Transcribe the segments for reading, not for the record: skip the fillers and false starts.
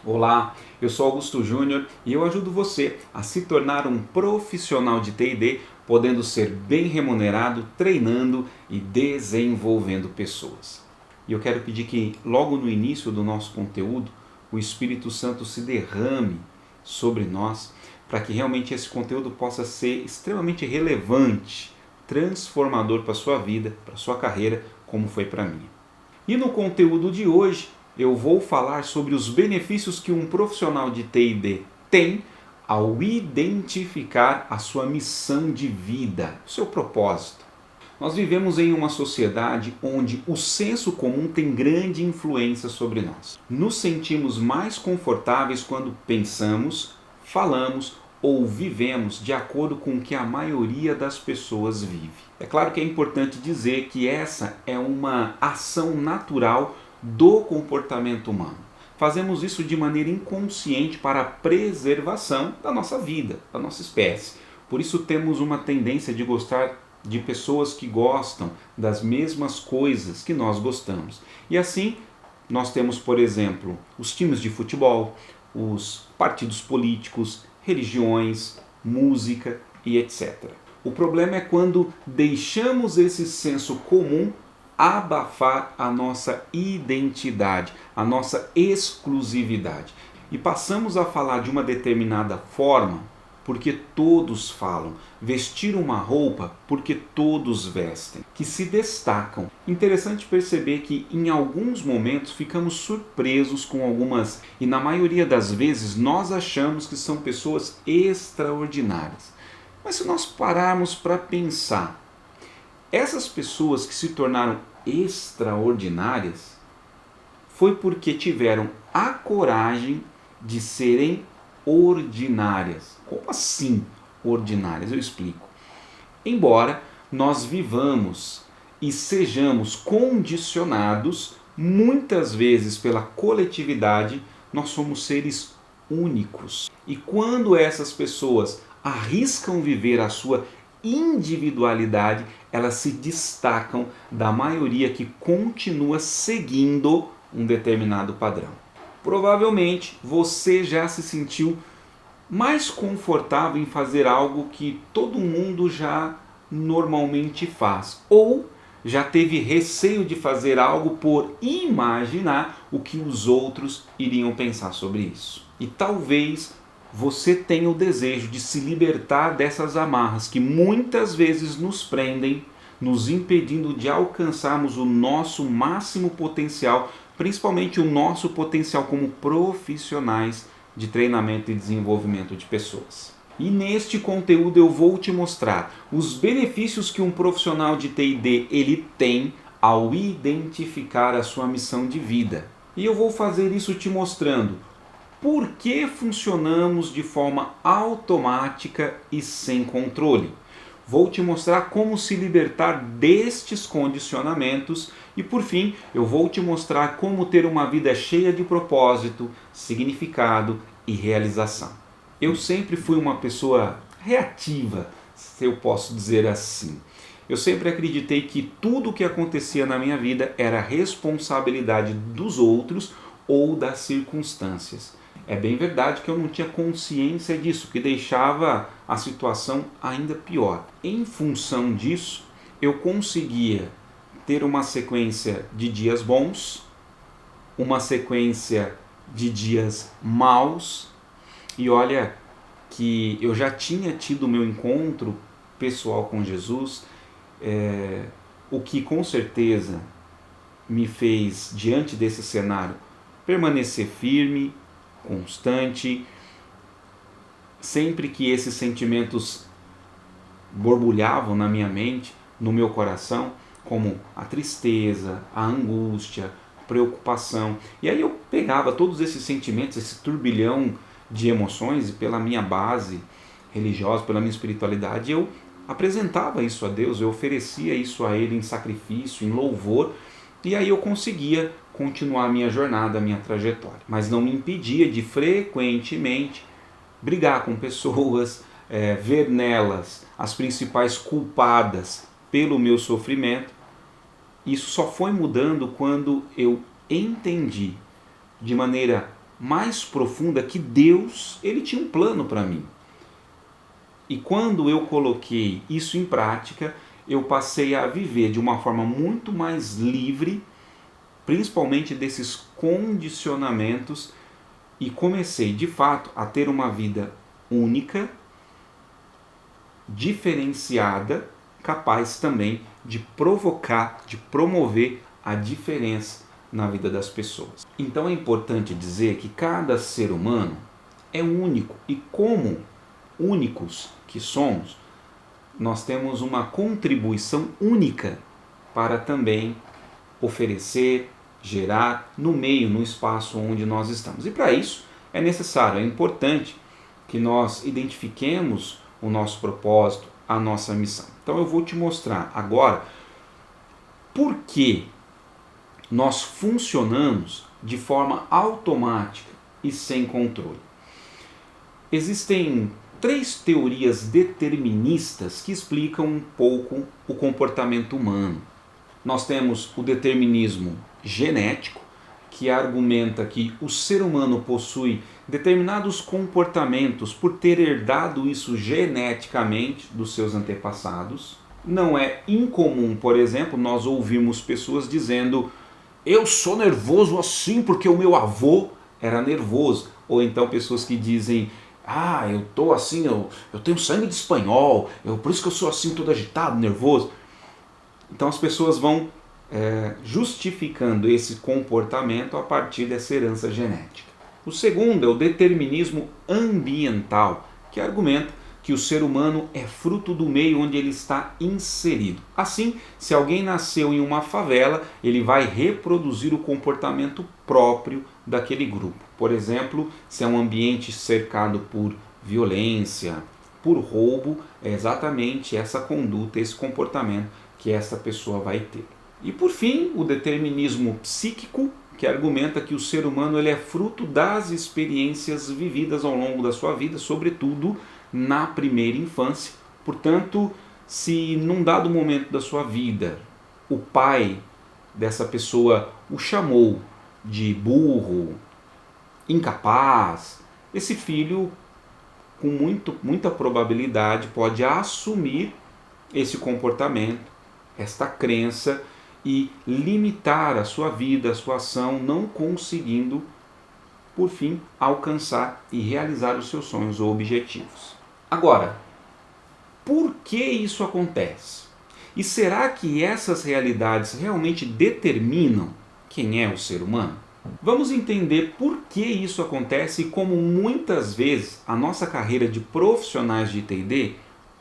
Olá, eu sou Augusto Júnior e eu ajudo você a se tornar um profissional de TD, podendo ser bem remunerado, treinando e desenvolvendo pessoas. E eu quero pedir que logo no início do nosso conteúdo, o Espírito Santo se derrame sobre nós, para que realmente esse conteúdo possa ser extremamente relevante, transformador para a sua vida, para a sua carreira, como foi para mim. E no conteúdo de hoje, eu vou falar sobre os benefícios que um profissional de TD tem ao identificar a sua missão de vida, o seu propósito. Nós vivemos em uma sociedade onde o senso comum tem grande influência sobre nós. Nos sentimos mais confortáveis quando pensamos, falamos ou vivemos de acordo com o que a maioria das pessoas vive. É claro que é importante dizer que essa é uma ação natural do comportamento humano. Fazemos isso de maneira inconsciente para a preservação da nossa vida, da nossa espécie. Por isso temos uma tendência de gostar de pessoas que gostam das mesmas coisas que nós gostamos. E assim, nós temos, por exemplo, os times de futebol, os partidos políticos, religiões, música e etc. O problema é quando deixamos esse senso comum abafar a nossa identidade, a nossa exclusividade. E passamos a falar de uma determinada forma porque todos falam, vestir uma roupa porque todos vestem, que se destacam. Interessante perceber que em alguns momentos ficamos surpresos com algumas, e na maioria das vezes nós achamos que são pessoas extraordinárias. Mas se nós pararmos para pensar, essas pessoas que se tornaram extraordinárias foi porque tiveram a coragem de serem ordinárias. Como assim ordinárias? Eu explico. Embora nós vivamos e sejamos condicionados muitas vezes pela coletividade, nós somos seres únicos. E quando essas pessoas arriscam viver a sua individualidade, elas se destacam da maioria que continua seguindo um determinado padrão. Provavelmente você já se sentiu mais confortável em fazer algo que todo mundo já normalmente faz, ou já teve receio de fazer algo por imaginar o que os outros iriam pensar sobre isso. E talvez você tenha o desejo de se libertar dessas amarras que muitas vezes nos prendem, nos impedindo de alcançarmos o nosso máximo potencial, principalmente o nosso potencial como profissionais de treinamento e desenvolvimento de pessoas. E neste conteúdo eu vou te mostrar os benefícios que um profissional de TD ele tem ao identificar a sua missão de vida. E eu vou fazer isso te mostrando por que funcionamos de forma automática e sem controle. Vou te mostrar como se libertar destes condicionamentos e, por fim, eu vou te mostrar como ter uma vida cheia de propósito, significado e realização. Eu sempre fui uma pessoa reativa, se eu posso dizer assim. Eu sempre acreditei que tudo o que acontecia na minha vida era responsabilidade dos outros ou das circunstâncias. É bem verdade que eu não tinha consciência disso, que deixava a situação ainda pior. Em função disso, eu conseguia ter uma sequência de dias bons, uma sequência de dias maus, e olha que eu já tinha tido o meu encontro pessoal com Jesus, o que com certeza me fez, diante desse cenário, permanecer firme, constante, sempre que esses sentimentos borbulhavam na minha mente, no meu coração, como a tristeza, a angústia, a preocupação. E aí eu pegava todos esses sentimentos, esse turbilhão de emoções, e pela minha base religiosa, pela minha espiritualidade, eu apresentava isso a Deus, eu oferecia isso a Ele em sacrifício, em louvor, e aí eu conseguia continuar a minha jornada, a minha trajetória. Mas não me impedia de frequentemente brigar com pessoas, ver nelas as principais culpadas pelo meu sofrimento. Isso só foi mudando quando eu entendi de maneira mais profunda que Deus, ele tinha um plano para mim. E quando eu coloquei isso em prática, eu passei a viver de uma forma muito mais livre, principalmente desses condicionamentos, e comecei de fato a ter uma vida única, diferenciada, capaz também de provocar, de promover a diferença na vida das pessoas. Então é importante dizer que cada ser humano é único, e como únicos que somos, nós temos uma contribuição única para também oferecer, gerar no meio, no espaço onde nós estamos. E para isso é necessário, é importante que nós identifiquemos o nosso propósito, a nossa missão. Então eu vou te mostrar agora por que nós funcionamos de forma automática e sem controle. Existem 3 teorias deterministas que explicam um pouco o comportamento humano. Nós temos o determinismo genético, que argumenta que o ser humano possui determinados comportamentos por ter herdado isso geneticamente dos seus antepassados. Não é incomum, por exemplo, nós ouvirmos pessoas dizendo: eu sou nervoso assim porque o meu avô era nervoso. Ou então pessoas que dizem: eu tô assim, eu tenho sangue de espanhol, por isso que eu sou assim todo agitado, nervoso. Então as pessoas vão justificando esse comportamento a partir dessa herança genética. O segundo é o determinismo ambiental, que argumenta que o ser humano é fruto do meio onde ele está inserido. Assim, se alguém nasceu em uma favela, ele vai reproduzir o comportamento próprio daquele grupo. Por exemplo, se é um ambiente cercado por violência, por roubo, é exatamente essa conduta, esse comportamento que essa pessoa vai ter. E por fim, o determinismo psíquico, que argumenta que o ser humano ele é fruto das experiências vividas ao longo da sua vida, sobretudo na primeira infância. Portanto, se num dado momento da sua vida o pai dessa pessoa o chamou de burro, incapaz, esse filho com muita probabilidade pode assumir esse comportamento, esta crença, e limitar a sua vida, a sua ação, não conseguindo, por fim, alcançar e realizar os seus sonhos ou objetivos. Agora, por que isso acontece? E será que essas realidades realmente determinam quem é o ser humano? Vamos entender por que isso acontece e como muitas vezes a nossa carreira de profissionais de TD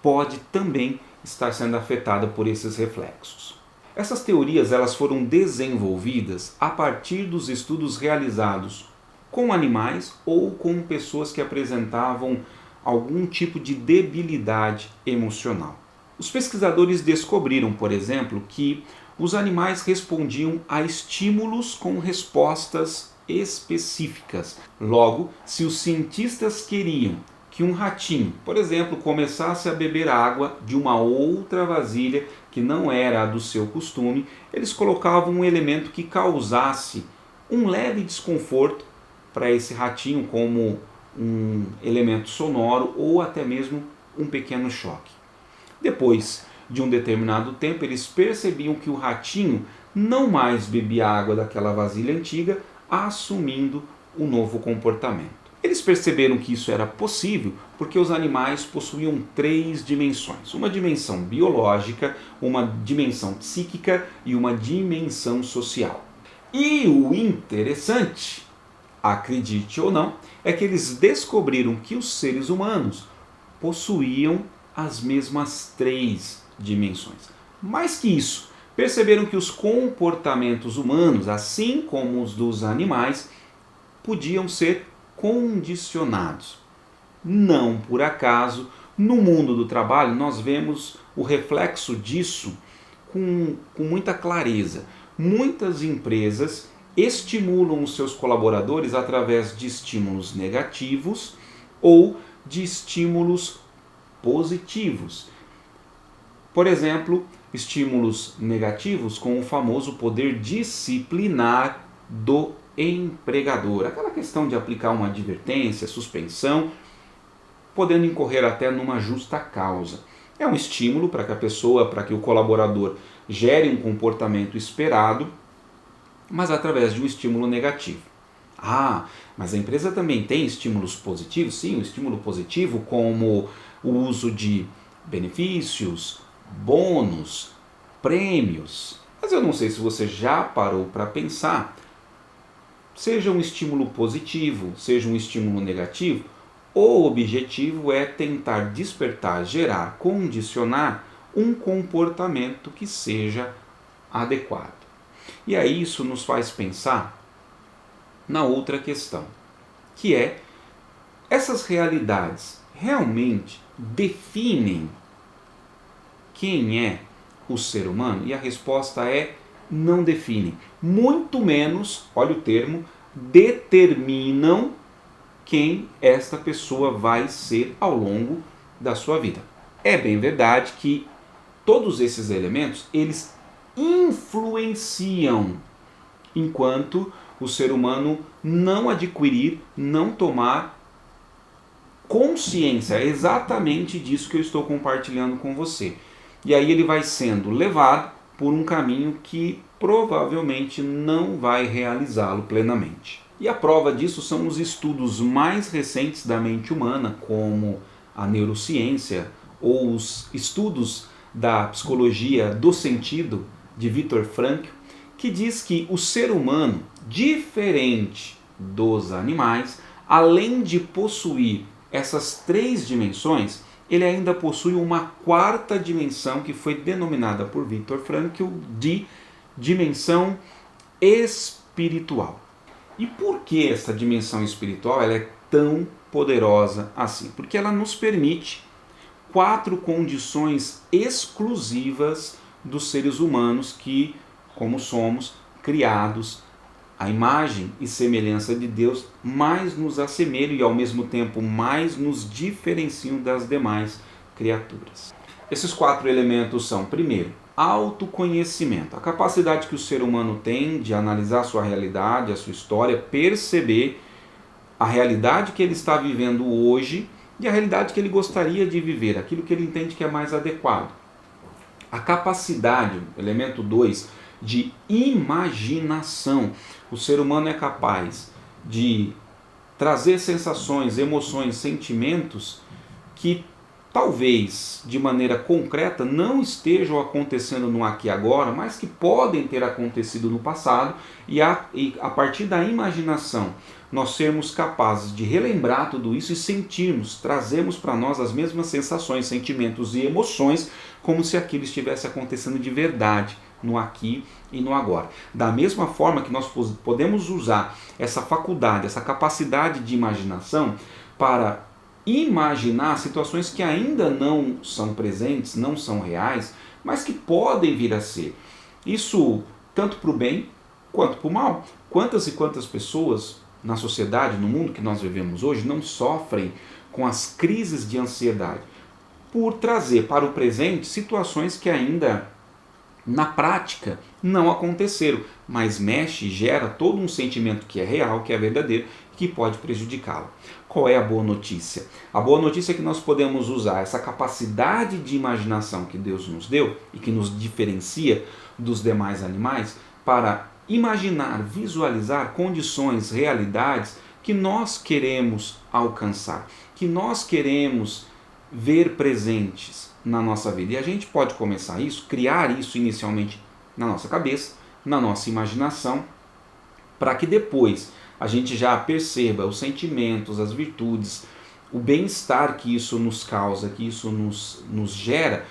pode também estar sendo afetada por esses reflexos. Essas teorias elas foram desenvolvidas a partir dos estudos realizados com animais ou com pessoas que apresentavam algum tipo de debilidade emocional. Os pesquisadores descobriram, por exemplo, que os animais respondiam a estímulos com respostas específicas. Logo, se os cientistas queriam que um ratinho, por exemplo, começasse a beber água de uma outra vasilha que não era a do seu costume, eles colocavam um elemento que causasse um leve desconforto para esse ratinho, como um elemento sonoro ou até mesmo um pequeno choque. Depois de um determinado tempo, eles percebiam que o ratinho não mais bebia água daquela vasilha antiga, assumindo um novo comportamento. Eles perceberam que isso era possível porque os animais possuíam 3 dimensões. Uma dimensão biológica, uma dimensão psíquica e uma dimensão social. E o interessante, acredite ou não, é que eles descobriram que os seres humanos possuíam as mesmas 3 dimensões. Mais que isso, perceberam que os comportamentos humanos, assim como os dos animais, podiam ser condicionados. Não por acaso, no mundo do trabalho, nós vemos o reflexo disso com muita clareza. Muitas empresas estimulam os seus colaboradores através de estímulos negativos ou de estímulos positivos. Por exemplo, estímulos negativos com o famoso poder disciplinar do empregador. Aquela questão de aplicar uma advertência, suspensão, podendo incorrer até numa justa causa. É um estímulo para que a pessoa, para que o colaborador gere um comportamento esperado, mas através de um estímulo negativo. Ah, mas a empresa também tem estímulos positivos? Sim, um estímulo positivo como o uso de benefícios, bônus, prêmios. Mas eu não sei se você já parou para pensar, seja um estímulo positivo, seja um estímulo negativo, o objetivo é tentar despertar, gerar, condicionar um comportamento que seja adequado. E aí isso nos faz pensar na outra questão, que é: essas realidades realmente definem quem é o ser humano? E a resposta é: não definem. Muito menos, olha o termo, determinam quem esta pessoa vai ser ao longo da sua vida. É bem verdade que todos esses elementos, eles influenciam enquanto o ser humano não adquirir, não tomar consciência. É exatamente disso que eu estou compartilhando com você. E aí ele vai sendo levado por um caminho que provavelmente não vai realizá-lo plenamente. E a prova disso são os estudos mais recentes da mente humana, como a neurociência ou os estudos da psicologia do sentido de Viktor Frankl, que diz que o ser humano, diferente dos animais, além de possuir essas três dimensões, ele ainda possui uma quarta dimensão que foi denominada por Viktor Frankl de dimensão espiritual. E por que essa dimensão espiritual ela é tão poderosa assim? Porque ela nos permite 4 condições exclusivas dos seres humanos que, como somos, criados à imagem e semelhança de Deus, mais nos assemelham e ao mesmo tempo mais nos diferenciam das demais criaturas. Esses 4 elementos são: primeiro, autoconhecimento, a capacidade que o ser humano tem de analisar a sua realidade, a sua história, perceber a realidade que ele está vivendo hoje e a realidade que ele gostaria de viver, aquilo que ele entende que é mais adequado. A capacidade, elemento 2, de imaginação. O ser humano é capaz de trazer sensações, emoções, sentimentos que talvez de maneira concreta não estejam acontecendo no aqui e agora, mas que podem ter acontecido no passado, e a partir da imaginação nós sermos capazes de relembrar tudo isso e sentirmos, trazermos para nós as mesmas sensações, sentimentos e emoções como se aquilo estivesse acontecendo de verdade no aqui e no agora. Da mesma forma que nós podemos usar essa faculdade, essa capacidade de imaginação para imaginar situações que ainda não são presentes, não são reais, mas que podem vir a ser. Isso tanto para o bem quanto para o mal. Quantas e quantas pessoas na sociedade, no mundo que nós vivemos hoje, não sofrem com as crises de ansiedade por trazer para o presente situações que ainda na prática não aconteceram, mas mexe e gera todo um sentimento que é real, que é verdadeiro, que pode prejudicá-lo. Qual é a boa notícia? A boa notícia é que nós podemos usar essa capacidade de imaginação que Deus nos deu e que nos diferencia dos demais animais para imaginar, visualizar condições, realidades que nós queremos alcançar, que nós queremos ver presentes na nossa vida. E a gente pode começar isso, criar isso inicialmente na nossa cabeça, na nossa imaginação, para que depois a gente já perceba os sentimentos, as virtudes, o bem-estar que isso nos causa, que isso nos gera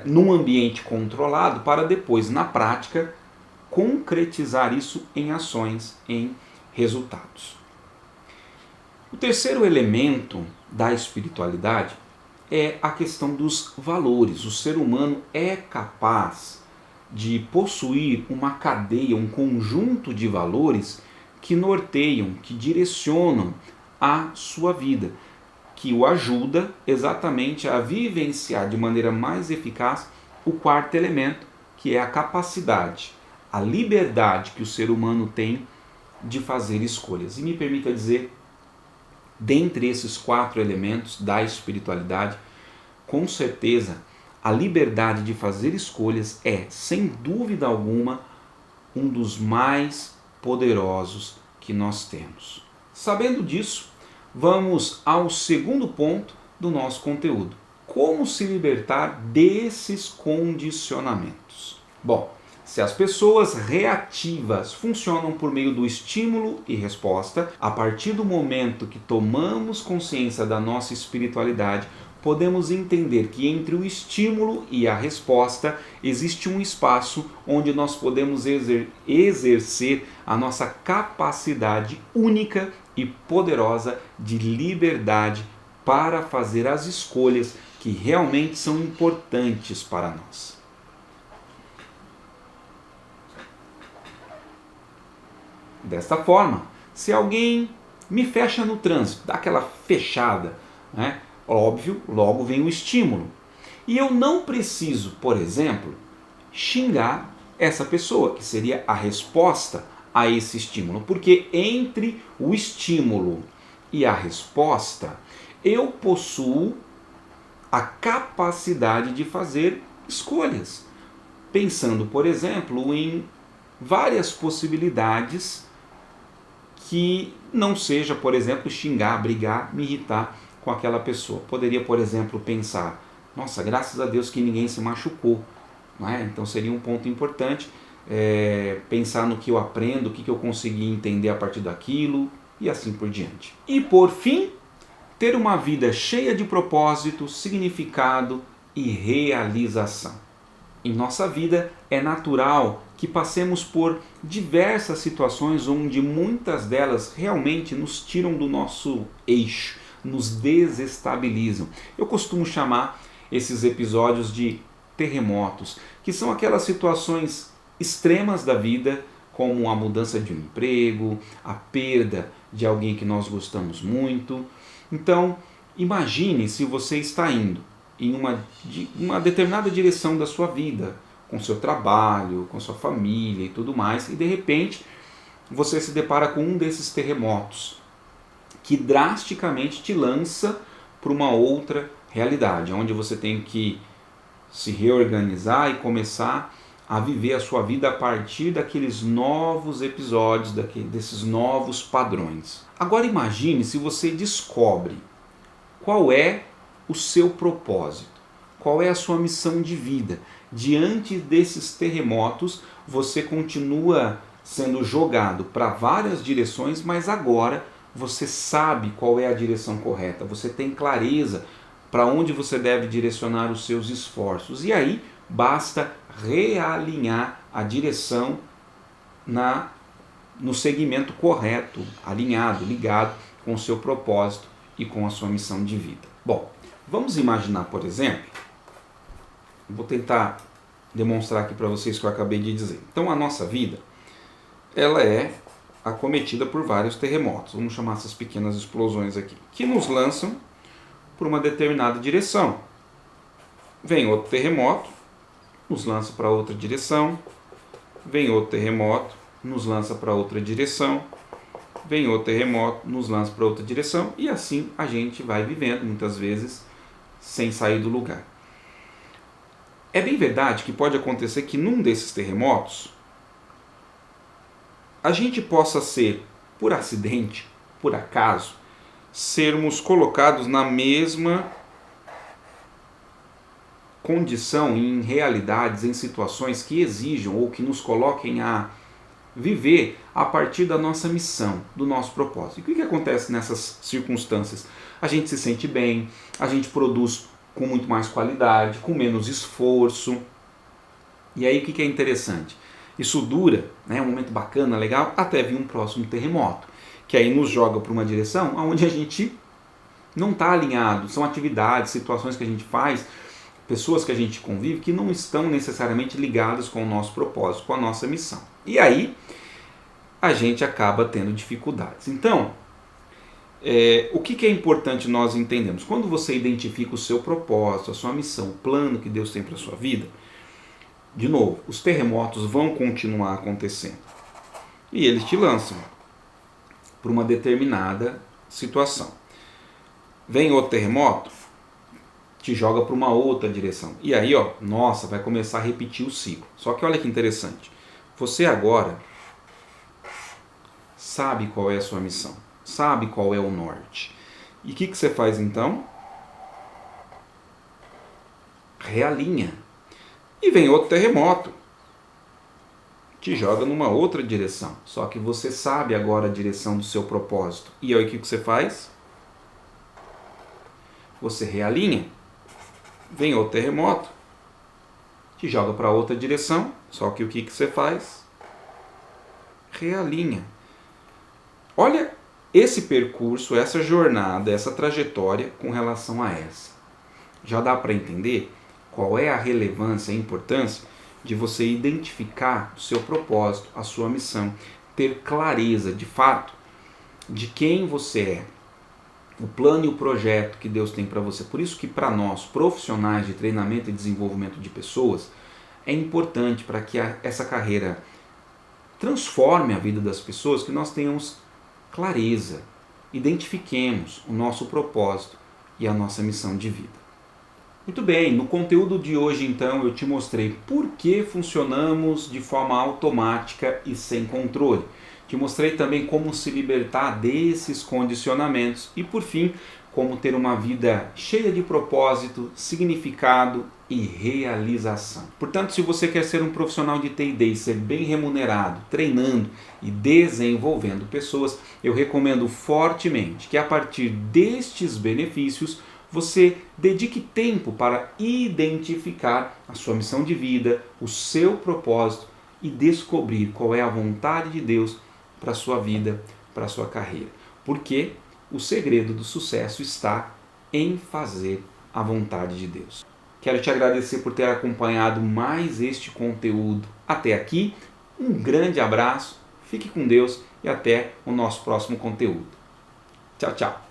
num ambiente controlado, para depois, na prática, concretizar isso em ações, em resultados. O terceiro elemento da espiritualidade é a questão dos valores. O ser humano é capaz de possuir uma cadeia, um conjunto de valores que norteiam, que direcionam a sua vida, que o ajuda exatamente a vivenciar de maneira mais eficaz o quarto elemento, que é a capacidade, a liberdade que o ser humano tem de fazer escolhas. E me permita dizer, dentre esses 4 elementos da espiritualidade, com certeza a liberdade de fazer escolhas é, sem dúvida alguma, um dos mais poderosos que nós temos. Sabendo disso, vamos ao segundo ponto do nosso conteúdo. Como se libertar desses condicionamentos? Bom, se as pessoas reativas funcionam por meio do estímulo e resposta, a partir do momento que tomamos consciência da nossa espiritualidade, podemos entender que entre o estímulo e a resposta existe um espaço onde nós podemos exercer a nossa capacidade única e poderosa de liberdade para fazer as escolhas que realmente são importantes para nós. Desta forma, se alguém me fecha no trânsito, dá aquela fechada, né? Óbvio, logo vem o estímulo. E eu não preciso, por exemplo, xingar essa pessoa, que seria a resposta a esse estímulo. Porque entre o estímulo e a resposta, eu possuo a capacidade de fazer escolhas. Pensando, por exemplo, em várias possibilidades que não seja, por exemplo, xingar, brigar, me irritar com aquela pessoa. Poderia, por exemplo, pensar, nossa, graças a Deus que ninguém se machucou. Não é? Então seria um ponto importante pensar no que eu aprendo, o que eu consegui entender a partir daquilo e assim por diante. E por fim, ter uma vida cheia de propósito, significado e realização. Em nossa vida é natural que passemos por diversas situações onde muitas delas realmente nos tiram do nosso eixo, nos desestabilizam. Eu costumo chamar esses episódios de terremotos, que são aquelas situações extremas da vida, como a mudança de um emprego, a perda de alguém que nós gostamos muito. Então, imagine se você está indo em uma determinada direção da sua vida, com seu trabalho, com sua família e tudo mais, e de repente você se depara com um desses terremotos que drasticamente te lança para uma outra realidade, onde você tem que se reorganizar e começar a viver a sua vida a partir daqueles novos episódios, desses novos padrões. Agora imagine se você descobre qual é o seu propósito, qual é a sua missão de vida. Diante desses terremotos, você continua sendo jogado para várias direções, mas agora você sabe qual é a direção correta, você tem clareza para onde você deve direcionar os seus esforços. E aí basta realinhar a direção no segmento correto, alinhado, ligado com o seu propósito e com a sua missão de vida. Bom, vamos imaginar, por exemplo, vou tentar demonstrar aqui para vocês o que eu acabei de dizer. Então a nossa vida, ela é acometida por vários terremotos, vamos chamar essas pequenas explosões aqui, que nos lançam por uma determinada direção. Vem outro terremoto, nos lança para outra direção, vem outro terremoto, nos lança para outra direção, vem outro terremoto, nos lança para outra direção, e assim a gente vai vivendo, muitas vezes, sem sair do lugar. É bem verdade que pode acontecer que num desses terremotos, a gente possa ser, por acidente, por acaso, sermos colocados na mesma condição, em realidades, em situações que exijam ou que nos coloquem a viver a partir da nossa missão, do nosso propósito. E o que acontece nessas circunstâncias? A gente se sente bem, a gente produz com muito mais qualidade, com menos esforço. E aí o que é interessante? Isso dura, né, um momento bacana, legal, até vir um próximo terremoto, que aí nos joga para uma direção onde a gente não está alinhado. São atividades, situações que a gente faz, pessoas que a gente convive que não estão necessariamente ligadas com o nosso propósito, com a nossa missão. E aí a gente acaba tendo dificuldades. Então, o que é importante nós entendermos? Quando você identifica o seu propósito, a sua missão, o plano que Deus tem para a sua vida, de novo, os terremotos vão continuar acontecendo. E eles te lançam por uma determinada situação. Vem outro terremoto, te joga para uma outra direção. E aí, ó, nossa, vai começar a repetir o ciclo. Só que olha que interessante. Você agora sabe qual é a sua missão, sabe qual é o norte. E o que você faz então? Realinha. E vem outro terremoto, te joga numa outra direção. Só que você sabe agora a direção do seu propósito. E aí o que você faz? Você realinha. Vem outro terremoto, te joga para outra direção. Só que o que você faz? Realinha. Olha esse percurso, essa jornada, essa trajetória com relação a essa. Já dá para entender qual é a relevância e a importância de você identificar o seu propósito, a sua missão, ter clareza de fato de quem você é, o plano e o projeto que Deus tem para você. Por isso que para nós, profissionais de treinamento e desenvolvimento de pessoas, é importante para que essa carreira transforme a vida das pessoas, que nós tenhamos clareza, identifiquemos o nosso propósito e a nossa missão de vida. Muito bem, no conteúdo de hoje então eu te mostrei por que funcionamos de forma automática e sem controle. Te mostrei também como se libertar desses condicionamentos e por fim, como ter uma vida cheia de propósito, significado e realização. Portanto, se você quer ser um profissional de T&D e ser bem remunerado, treinando e desenvolvendo pessoas, eu recomendo fortemente que a partir destes benefícios você dedique tempo para identificar a sua missão de vida, o seu propósito e descobrir qual é a vontade de Deus para a sua vida, para a sua carreira. Porque o segredo do sucesso está em fazer a vontade de Deus. Quero te agradecer por ter acompanhado mais este conteúdo até aqui. Um grande abraço, fique com Deus e até o nosso próximo conteúdo. Tchau, tchau!